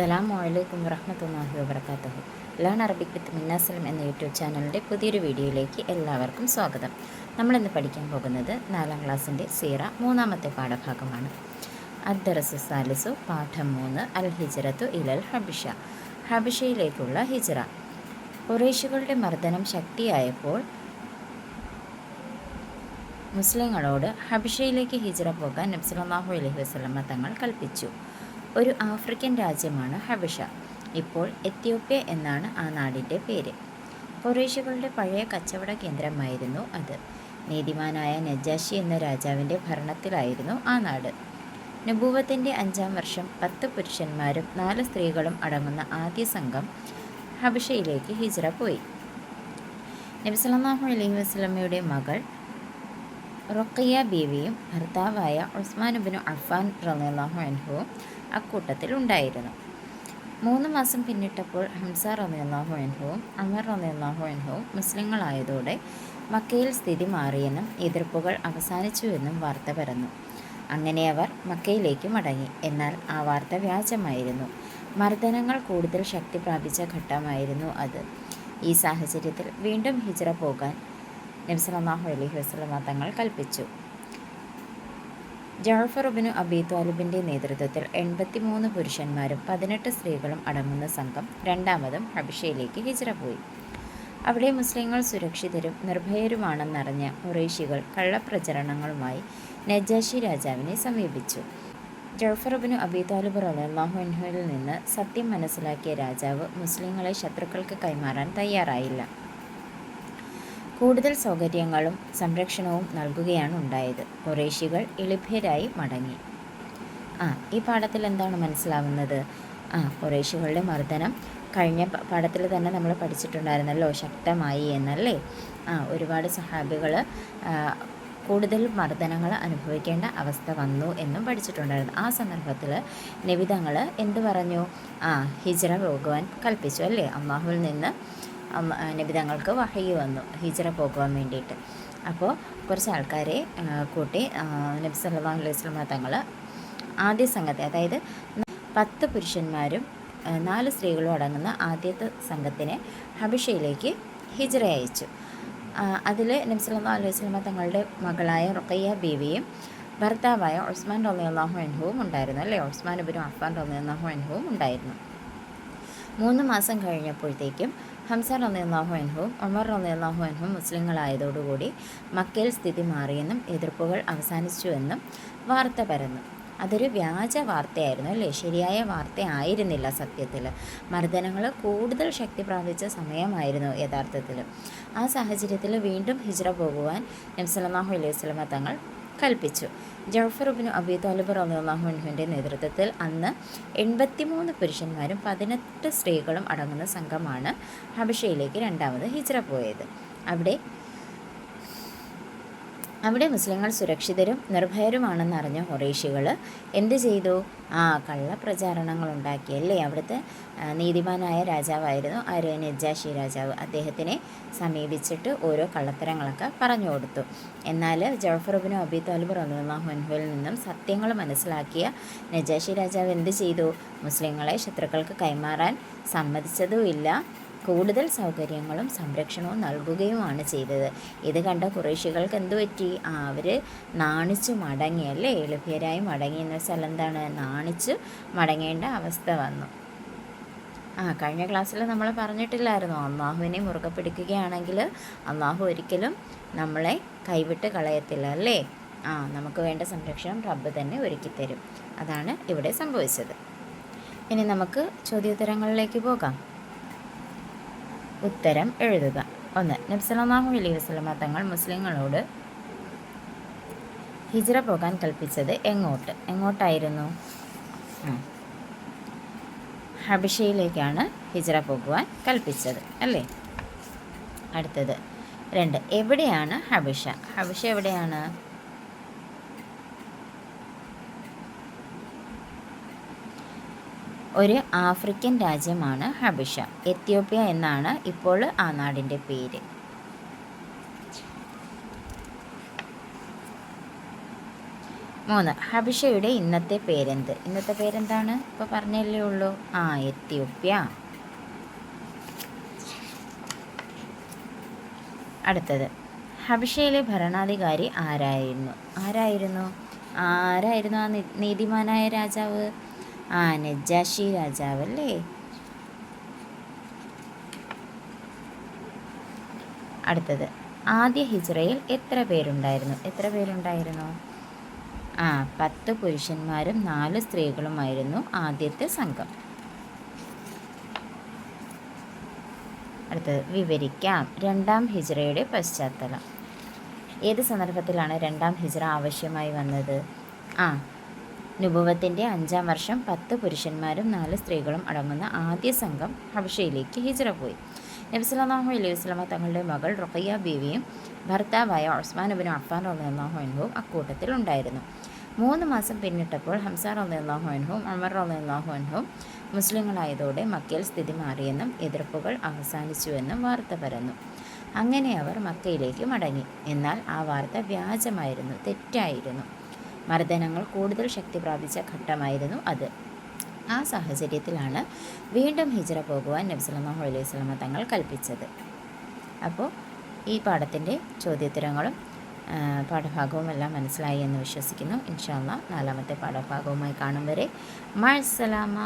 അസ്സലാമു അലൈക്കും വറഹ്മത്തുള്ളാഹി വബറകാതുഹു. ലേൺ അറബിക് വിത്ത് മിന്ന സലം എന്ന യൂട്യൂബ് ചാനലിൻ്റെ പുതിയൊരു വീഡിയോയിലേക്ക് എല്ലാവർക്കും സ്വാഗതം. നമ്മളിന്ന് പഠിക്കാൻ പോകുന്നത് 4ാം ക്ലാസ്സിൻ്റെ സീറ 3ാമത്തെ പാഠഭാഗമാണ്. അദ്ദറസു സാലിസു പാഠം 3 അൽ ഹിജ്റത്തു ഇലൽ ഹബിഷ, ഹബിഷയിലേക്കുള്ള ഹിജ്റ. ഖുറൈശികളുടെ മർദ്ദനം ശക്തിയായപ്പോൾ മുസ്ലിങ്ങളോട് ഹബിഷയിലേക്ക് ഹിജ്റ പോകാൻ നബി സല്ലല്ലാഹു അലൈഹി വസല്ലമ തങ്ങൾ കൽപ്പിച്ചു. ഒരു ആഫ്രിക്കൻ രാജ്യമാണ് ഹബിഷ. ഇപ്പോൾ എത്യോപ്യ എന്നാണ് ആ നാടിൻ്റെ പേര്. ഖുറൈശികളുടെ പഴയ കച്ചവട കേന്ദ്രമായിരുന്നു അത്. നീതിമാനായ നജാഷി എന്ന രാജാവിൻ്റെ ഭരണത്തിലായിരുന്നു ആ നാട്. നബൂവത്തിൻ്റെ 5ാം വർഷം 10 പുരുഷന്മാരും 4 സ്ത്രീകളും അടങ്ങുന്ന ആദ്യ സംഘം ഹബിഷയിലേക്ക് ഹിജ്റ പോയി. നബി സല്ലല്ലാഹു അലൈഹി വസല്ലമയുടെ മകൾ റുഖയ്യ ബീവിയും ഭർത്താവായ ഉസ്മാൻ ഇബ്നു അഫ്ഫാൻ റളിയല്ലാഹു അൻഹുവും അക്കൂട്ടത്തിൽ ഉണ്ടായിരുന്നു. 3 മാസം പിന്നിട്ടപ്പോൾ ഹംസ റളിയല്ലാഹു അൻഹുവും അമർ റളിയല്ലാഹു അൻഹുവും മുസ്ലിങ്ങളായതോടെ മക്കയിൽ സ്ഥിതി മാറിയെന്നും എതിർപ്പുകൾ അവസാനിച്ചുവെന്നും വാർത്ത പരന്നു. അങ്ങനെ അവർ മക്കയിലേക്ക് മടങ്ങി. എന്നാൽ ആ വാർത്ത വ്യാജമായിരുന്നു. മർദ്ദനങ്ങൾ കൂടുതൽ ശക്തി പ്രാപിച്ച ഘട്ടമായിരുന്നു അത്. ഈ സാഹചര്യത്തിൽ വീണ്ടും ഹിജ്റ പോകാൻ നബി സല്ലല്ലാഹു അലൈഹി വസല്ലമ തങ്ങൾ കൽപ്പിച്ചു. ജഅഫർ ഇബ്നു അബീ ത്വാലിബിൻ്റെ നേതൃത്വത്തിൽ 83 പുരുഷന്മാരും 18 സ്ത്രീകളും അടങ്ങുന്ന സംഘം രണ്ടാമതും ഹബിഷയിലേക്ക് ഹിജ്റ പോയി. അവിടെ മുസ്ലിങ്ങൾ സുരക്ഷിതരും നിർഭയരുമാണെന്നറിഞ്ഞ ഖുറൈശികൾ കള്ളപ്രചരണങ്ങളുമായി നജാഷി രാജാവിനെ സമീപിച്ചു. ജഅഫർ ഇബ്നു അബീ ത്വാലിബ് റളിയല്ലാഹു അൻഹുവിൽ നിന്ന് സത്യം മനസ്സിലാക്കിയ രാജാവ് മുസ്ലിങ്ങളെ ശത്രുക്കൾക്ക് കൈമാറാൻ തയ്യാറായില്ല. കൂടുതൽ സൗകര്യങ്ങളും സംരക്ഷണവും നൽകുകയാണ് ഉണ്ടായത്. ഖുറൈശികൾ എളിഭ്യരായി മടങ്ങി. ഈ പാഠത്തിൽ എന്താണ് മനസ്സിലാവുന്നത്? ഖുറൈശികളുടെ മർദ്ദനം കഴിഞ്ഞ പാഠത്തിൽ തന്നെ നമ്മൾ പഠിച്ചിട്ടുണ്ടായിരുന്നല്ലോ, ശക്തമായി എന്നല്ലേ. ഒരുപാട് സഹാബികൾ കൂടുതൽ മർദ്ദനങ്ങൾ അനുഭവിക്കേണ്ട അവസ്ഥ വന്നു എന്നും പഠിച്ചിട്ടുണ്ടായിരുന്നു. ആ സന്ദർഭത്തിൽ നബി തങ്ങൾ എന്ത് പറഞ്ഞു? ഹിജ്റ പോകുവാൻ കൽപ്പിച്ചു അല്ലേ. അല്ലാഹുവിൽ നിന്ന് നബി തങ്ങൾക്ക് വഹയി വന്നു ഹിജ്റ പോകുവാൻ വേണ്ടിയിട്ട്. അപ്പോൾ കുറച്ച് ആൾക്കാരെ കൂട്ടി നബി സല്ലല്ലാഹു അലൈഹി വസല്ലമ തങ്ങൾ ആദ്യ സംഘത്തെ, അതായത് 10 പുരുഷന്മാരും 4 സ്ത്രീകളും അടങ്ങുന്ന ആദ്യത്തെ സംഘത്തിനെ ഹബിഷയിലേക്ക് ഹിജ്റ അയച്ചു. അതിൽ നബി സല്ലല്ലാഹു അലൈഹി വസല്ലമ തങ്ങളുടെ മകളായ റുഖയ്യ ബീവിയും ഭർത്താവായ ഉസ്മാൻ റളിയല്ലാഹു അൻഹുവും ഉണ്ടായിരുന്നു അല്ലേ. ഉസ്മാൻ ഇബ്നു അഫ്ഫാൻ റളിയല്ലാഹു അൻഹുവും ഉണ്ടായിരുന്നു. 3 മാസം കഴിഞ്ഞപ്പോഴത്തേക്കും ഹംസ റളിയല്ലാഹു അൻഹുവും ഉമർ റളിയല്ലാഹു അൻഹുവും മുസ്ലിങ്ങളായതോടുകൂടി മക്കയിൽ സ്ഥിതി മാറിയെന്നും എതിർപ്പുകൾ അവസാനിച്ചുവെന്നും വാർത്ത പരന്നു. അതൊരു വ്യാജ വാർത്തയായിരുന്നു അല്ലേ, ശരിയായ വാർത്ത ആയിരുന്നില്ല സത്യത്തിൽ. മർദ്ദനങ്ങൾ കൂടുതൽ ശക്തി പ്രാപിച്ച സമയമായിരുന്നു യഥാർത്ഥത്തിൽ. ആ സാഹചര്യത്തിൽ വീണ്ടും ഹിജ്റ പോകുവാൻ നബി സല്ലല്ലാഹു അലൈഹി വസല്ലമ തങ്ങൾ കൽപ്പിച്ചു. ജഅഫർ ഇബ്നു അബീ ത്വാലിബ് റളിയല്ലാഹു അൻഹുവിൻ്റെ നേതൃത്വത്തിൽ അന്ന് 83 പുരുഷന്മാരും 18 സ്ത്രീകളും അടങ്ങുന്ന സംഘമാണ് ഹബിഷയിലേക്ക് രണ്ടാമത് ഹിജ്റ പോയത്. അവിടെ മുസ്ലിങ്ങൾ സുരക്ഷിതരും നിർഭയരുമാണെന്നറിഞ്ഞ ഖുറൈശികൾ എന്ത് ചെയ്തു? കള്ളപ്രചാരണങ്ങളുണ്ടാക്കിയല്ലേ. അവിടുത്തെ നീതിമാനായ രാജാവായിരുന്നു നജാഷി രാജാവ്. അദ്ദേഹത്തിനെ സമീപിച്ചിട്ട് ഓരോ കള്ളത്തരങ്ങളൊക്കെ പറഞ്ഞു കൊടുത്തു. എന്നാൽ ജഅഫർ ഇബ്നു അബീ ത്വാലിബ് റളിയല്ലാഹു അൻഹുവിൽ നിന്നും സത്യങ്ങൾ മനസ്സിലാക്കിയ നജാഷി രാജാവ് എന്ത് ചെയ്തു? മുസ്ലിങ്ങളെ ശത്രുക്കൾക്ക് കൈമാറാൻ സമ്മതിച്ചതുമില്ല, കൂടുതൽ സൗകര്യങ്ങളും സംരക്ഷണവും നൽകുകയുമാണ് ചെയ്തത്. ഇത് കണ്ട ഖുറൈശികൾക്ക് എന്തു പറ്റി? അവർ നാണിച്ചു മടങ്ങി അല്ലേ. എളിഭ്യരായി മടങ്ങി എന്ന് വെച്ചാൽ എന്താണ്? നാണിച്ചു മടങ്ങേണ്ട അവസ്ഥ വന്നു. കഴിഞ്ഞ ക്ലാസ്സിൽ നമ്മൾ പറഞ്ഞിട്ടില്ലായിരുന്നു, അള്ളാഹുവിനെ മുറുകെ പിടിക്കുകയാണെങ്കിൽ അള്ളാഹു ഒരിക്കലും നമ്മളെ കൈവിട്ട് കളയത്തില്ല അല്ലേ. നമുക്ക് വേണ്ട സംരക്ഷണം റബ്ബ് തന്നെ ഒരുക്കിത്തരും. അതാണ് ഇവിടെ സംഭവിച്ചത്. ഇനി നമുക്ക് ചോദ്യോത്തരങ്ങളിലേക്ക് പോകാം. ഉത്തരം എഴുതുക. 1. നബി സല്ലല്ലാഹു അലൈഹി വസല്ലമ തങ്ങൾ മുസ്ലിങ്ങളോട് ഹിജ്റ പോകാൻ കൽപ്പിച്ചത് എങ്ങോട്ടായിരുന്നു? ഹബിഷയിലേക്കാണ് ഹിജ്റ പോകുവാൻ കൽപ്പിച്ചത് അല്ലേ. അടുത്തത് 2. എവിടെയാണ് ഹബിഷ? ഹബിഷ എവിടെയാണ്? ഒരു ആഫ്രിക്കൻ രാജ്യമാണ് ഹബിഷ. എത്യോപ്യ എന്നാണ് ഇപ്പോൾ ആ നാടിൻ്റെ പേര്. 3. ഹബിഷയുടെ ഇന്നത്തെ പേരെന്ത്? ഇന്നത്തെ പേരെന്താണ്? ഇപ്പോൾ പറഞ്ഞല്ലേ ഉള്ളൂ. എത്യോപ്യ. അടുത്തത്, ഹബിഷയിലെ ഭരണാധികാരി ആരായിരുന്നു? ആരായിരുന്നു ആ നീതിമാനായ രാജാവ്? നജാഷി രാജാവ് അല്ലേ? അടുത്തത്, ആദ്യ ഹിജ്റയിൽ എത്ര പേരുണ്ടായിരുന്നു? 10 പുരുഷന്മാരും 4 സ്ത്രീകളുമായിരുന്നു ആദ്യത്തെ സംഘം. അടുത്തത്, വിവരിക്കാം. രണ്ടാം ഹിജ്റയുടെ പശ്ചാത്തലം. ഏത് സന്ദർഭത്തിലാണ് രണ്ടാം ഹിജ്റ ആവശ്യമായി വന്നത്? നുബുവത്തിൻ്റെ 5-ാം വർഷം 10 പുരുഷന്മാരും 4 സ്ത്രീകളും അടങ്ങുന്ന ആദ്യ സംഘം ഹബഷയിലേക്ക് ഹിജ്റ പോയി. നബി സല്ലല്ലാഹു അലൈഹി വസല്ലമ തങ്ങളുടെ മകൾ റുഖയ്യ ബീവിയും ഭർത്താവായ ഉസ്മാൻ ഇബ്നു അഫ്ഫാൻ റളിയല്ലാഹു അൻഹുവും അക്കൂട്ടത്തിലുണ്ടായിരുന്നു. 3 മാസം പിന്നിട്ടപ്പോൾ ഹംസ റളിയല്ലാഹു അൻഹുവും ഉമർ റളിയല്ലാഹു അൻഹുവും മുസ്ലിങ്ങളായതോടെ മക്കയിൽ സ്ഥിതി മാറിയെന്നും എതിർപ്പുകൾ അവസാനിച്ചുവെന്നും വാർത്ത പരന്നു. അങ്ങനെ അവർ മക്കയിലേക്ക് മടങ്ങി. എന്നാൽ ആ വാർത്ത വ്യാജമായിരുന്നു, തെറ്റായിരുന്നു. മർദ്ദനങ്ങൾ കൂടുതൽ ശക്തി പ്രാപിച്ച ഘട്ടമായിരുന്നു അത്. ആ സാഹചര്യത്തിലാണ് വീണ്ടും ഹിജ്റ പോകുവാൻ നബി സല്ലല്ലാഹു അലൈഹി വസല്ലമ തങ്ങൾ കൽപ്പിച്ചത്. അപ്പോൾ ഈ പാഠത്തിൻ്റെ ചോദ്യോത്തരങ്ങളും പാഠഭാഗവും എല്ലാം മനസ്സിലായി എന്ന് വിശ്വസിക്കുന്നു. ഇൻഷാ അല്ലാഹ് 4-ാമത്തെ പാഠഭാഗവുമായി കാണും വരെ മഅസ്സലാമ.